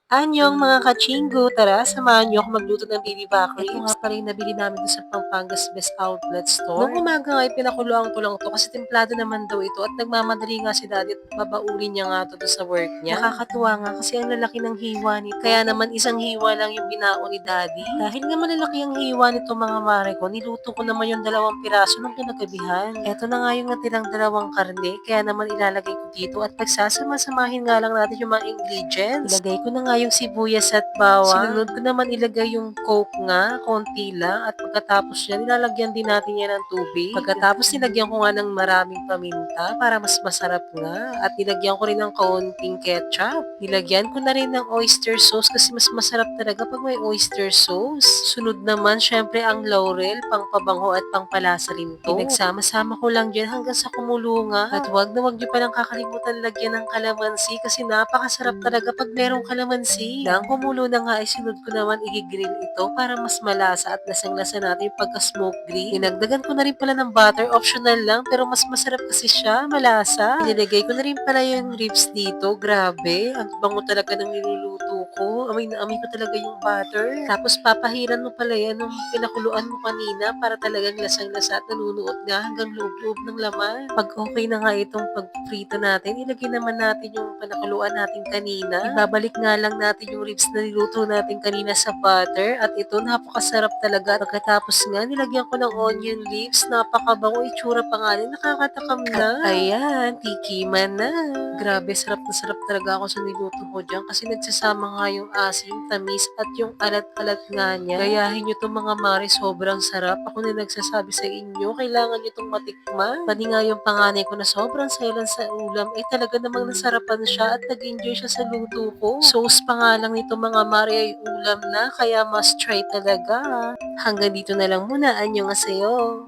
Anyong mga kachinggo, tara samahan niyo ako magluto ng baby back Ito ribs. nga pala yung nabili namin dun sa Pampangas Best Outlet Nung Store. umaga nga ay pinakuluan ko lang 'to kasi templado naman daw ito at nagmamadali nga si daddy at babaunin niya nga 'to do'n sa work niya. Nakakatuwa nga kasi ang lalaki ng hiwa nito. Kaya naman isang hiwa lang yung binaon ni daddy. Dahil nga malalaki ang hiwa nito mga mare ko, niluto ko naman yung 2 piraso nung kinagabihan. Eto na nga yung natirang 2 karne, kaya naman ilalagay ko dito at pagsasama-samahin nga lang natin yung mga ingredients. Ilagay ko na nga yung sibuyas at bawang. Sinunod ko naman ilagay yung coke nga, konti lang. At pagkatapos yan, nilalagyan din natin yan ng tubig. Pagkatapos nilagyan ko nga ng maraming paminta para mas masarap nga. At nilagyan ko rin ng kaunting ketchup. Nilagyan ko na rin ng oyster sauce kasi mas masarap talaga pag may oyster sauce. Sunod naman, syempre ang laurel, pangpabango at pangpalasa rin to. Pinagsama-sama ko lang dyan hanggang sa kumulo nga. At wag na wag nyo palang kakalimutan lagyan ng kalamansi kasi napakasarap talaga pag merong kalamansi. Nang kumulo na nga ay sunod ko naman i-grill ito para mas malasa at lasang-lasa natin yung pagka-smoke grill. Dinagdagan ko na rin pala ng butter, optional lang pero mas masarap kasi siya, malasa. Nilagay ko na rin pala yung ribs dito, grabe. Ang bango talaga ng niluluto ko. Amoy na amoy ko talaga yung butter. Tapos papahiran mo pala yan nung pinakuluan mo kanina para talagang lasang-lasa at nanunuot nga hanggang loob-loob ng laman. Pag okay na nga itong pagprito natin, ilagay naman natin yung pinakuluan natin kanina. Ibabalik nga lang natin yung ribs na niluto natin kanina sa butter at ito napakasarap talaga. Pagkatapos nga nilagyan ko ng onion leaves, napakabango itsura pa nga niya, nakakatakam na. At ayan, tikiman na. Grabe, sarap na sarap talaga ako sa niluto ko diyan kasi nagsasama nga yung asim, tamis at yung alat-alat nga niya. Gayahin nyo itong mga mare, sobrang sarap. Ako na nagsasabi sa inyo, kailangan nyo itong matikman. Pati nga yung panganay ko na sobrang selan sa ulam, ay talaga namang nasarapan siya at nag-enjoy siya sa luto ko. Sauce pa nga lang nito mga mare ay ulam na, kaya must try talaga. Hanggang dito na lang muna, annyeonghaseyo.